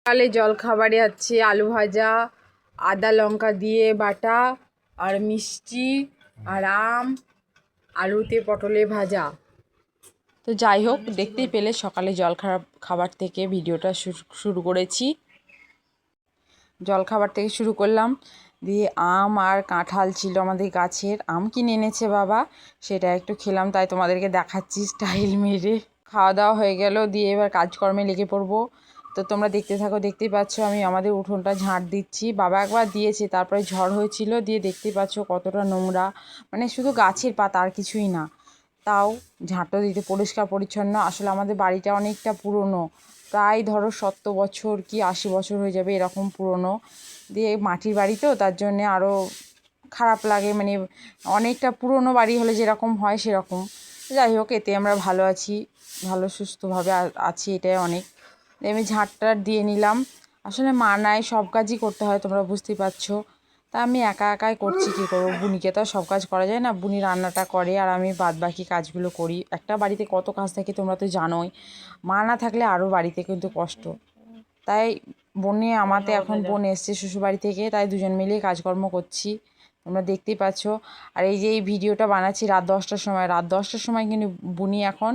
সকালে জলখাবারে আছে আলু ভাজা, আদা লঙ্কা দিয়ে বাটা, আর মিষ্টি, আর আম, আলুতে পটলে ভাজা। তো যাই হোক, দেখতেই পেলে সকালে খাবার থেকে ভিডিওটা শুরু করেছি। জলখাবার থেকে শুরু করলাম, দিয়ে আম আর কাঁঠাল ছিল আমাদের গাছের, আম কিনে এনেছে বাবা, সেটা একটু খেলাম, তাই তোমাদেরকে দেখাচ্ছি স্টাইল মেরে। খাওয়া দাওয়া হয়ে গেল, দিয়ে এবার কাজকর্মে লেগে পড়বো। তো তোমরা দেখতে থাকো। দেখতেই পাচ্ছ আমি আমাদের উঠোনটা ঝাঁট দিচ্ছি, বাবা একবার দিয়েছে, তারপরে ঝড় হয়েছিল, দিয়ে দেখতেই পাচ্ছ কতটা নোংরা, মানে শুধু গাছের পাতা আর কিছুই না, তাও ঝাঁটও দিতে পরিষ্কার পরিচ্ছন্ন। আসলে আমাদের বাড়িটা অনেকটা পুরনো, প্রায় ধরো 70 বছর কি 80 বছর হয়ে যাবে এরকম পুরনো, দিয়ে মাটির বাড়ি তো তার জন্যে আরও খারাপ লাগে, মানে অনেকটা পুরনো বাড়ি হলে যেরকম হয় সেরকম। যাই হোক, এতে আমরা ভালো আছি, ভালো সুস্থভাবে আছি, এটাই অনেক। আমি ঝাঁটটা দিয়ে নিলাম। আসলে মা নাই, সব কাজই করতে হয়, তোমরা বুঝতেই পারছো। তা আমি একা একাই করছি, কী করবো, বুনিকে তো সব কাজ করা যায় না, বুনি রান্নাটা করে আর আমি বাদ বাকি কাজগুলো করি। একটা বাড়িতে কত কাজ থাকে তোমরা তো জানোই, মা না থাকলে আরও বাড়িতে কিন্তু কষ্ট। তাই বোনে আমাতে এখন বোন এসছে শ্বশুরবাড়ি থেকে, তাই দুজন মিলেই কাজকর্ম করছি, তোমরা দেখতেই পাচ্ছ। আর এই যে এই ভিডিওটা বানাচ্ছি রাত 10টার সময়, রাত 10টার সময় কিন্তু বুনি এখন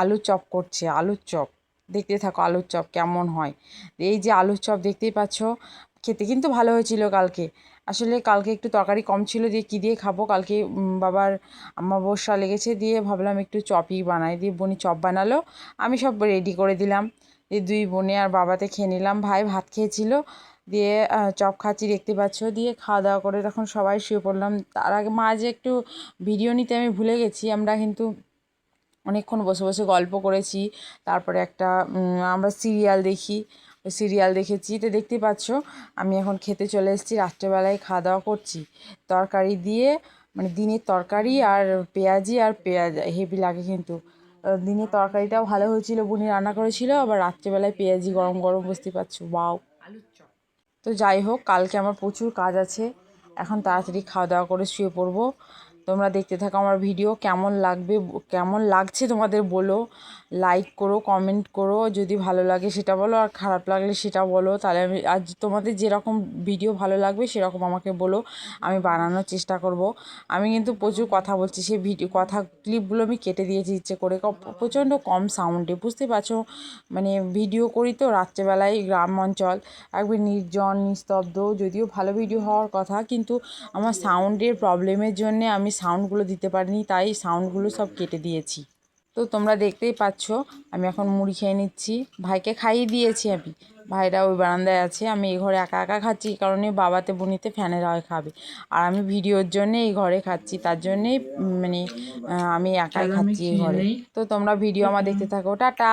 আলুর চপ করছে, আলুর চপ। দেখতে থাকো আলুর চপ কেমন হয়। এই যে আলুর চপ দেখতেই পাচ্ছ, খেতে কিন্তু ভালো হয়েছিল কালকে। আসলে কালকে একটু তরকারি কম ছিল, দিয়ে কী দিয়ে খাবো, কালকে বাবার অমাবস্যা লেগেছে, দিয়ে ভাবলাম একটু চপই বানাই, দিয়ে বোনি চপ বানালো, আমি সব রেডি করে দিলাম, দিয়ে দুই বোনে আর বাবাতে খেয়ে নিলাম। ভাই ভাত খেয়েছিল, দিয়ে চপ খাচ্ছি দেখতে পাচ্ছ, দিয়ে খাওয়া দাওয়া করে তখন সবাই শুয়ে পড়লাম। তার আগে মাঝে একটু ভিডিও নিতে আমি ভুলে গেছি, আমরা কিন্তু অনেকক্ষণ বসে বসে গল্প করেছি, তারপরে একটা আমরা সিরিয়াল দেখি, ওই সিরিয়াল দেখেছি। তো দেখতেই পাচ্ছ আমি এখন খেতে চলে এসেছি, রাত্রেবেলায় খাওয়া দাওয়া করছি তরকারি দিয়ে, মানে দিনের তরকারি আর পেঁয়াজি আর পেঁয়াজ হেভি লাগে কিন্তু। দিনের তরকারিটাও ভালো হয়েছিল, বুনি রান্না করেছিল, আবার রাত্রেবেলায় পেঁয়াজি গরম গরম, বুঝতে পারছো, ওয়াও। তো যাই হোক, কালকে আমার প্রচুর কাজ আছে, এখন তাড়াতাড়ি খাওয়া দাওয়া করে শুয়ে পড়বো। তোমরা দেখতে থাকো আমার ভিডিও, কেমন লাগবে, কেমন লাগছে তোমাদের বলো, লাইক করো, কমেন্ট করো, যদি ভালো লাগে সেটা বলো, আর খারাপ লাগলে সেটা বলো, তাহলে আমি আজ তোমাদের যেরকম ভিডিও ভালো লাগবে সেরকম আমাকে বলো, আমি বানানোর চেষ্টা করব। আমি কিন্তু প্রচুর কথা বলছি, সেই কথা ক্লিপগুলো আমি কেটে দিয়েছি ইচ্ছে করে, প্রচণ্ড কম সাউন্ডে, বুঝতে পারছো, মানে ভিডিও করি তো রাত্রেবেলায়, গ্রাম অঞ্চল, একবার নির্জন নিস্তব্ধ, যদিও ভালো ভিডিও হওয়ার কথা, কিন্তু আমার সাউন্ডের প্রবলেমের জন্য আমি সাউন্ডগুলো দিতে পারিনি, তাই সাউন্ডগুলো সব কেটে দিয়েছি। তো তোমরা দেখতেই পাচ্ছ আমি এখন মুড়ি খেয়ে নিচ্ছি, ভাইকে খাইয়ে দিয়েছি আমি, ভাইরা ওই বারান্দায় আছে, আমি এই ঘরে একা একা খাচ্ছি, এই কারণে বাবাতে বুনিতে ফ্যানের হাওয়ায় খাবে, আর আমি ভিডিওর জন্যে এই ঘরে খাচ্ছি, তার জন্যেই মানে আমি একাই খাচ্ছি এই ঘরে। তো তোমরা ভিডিও আমার দেখতে থাকো, টাটা।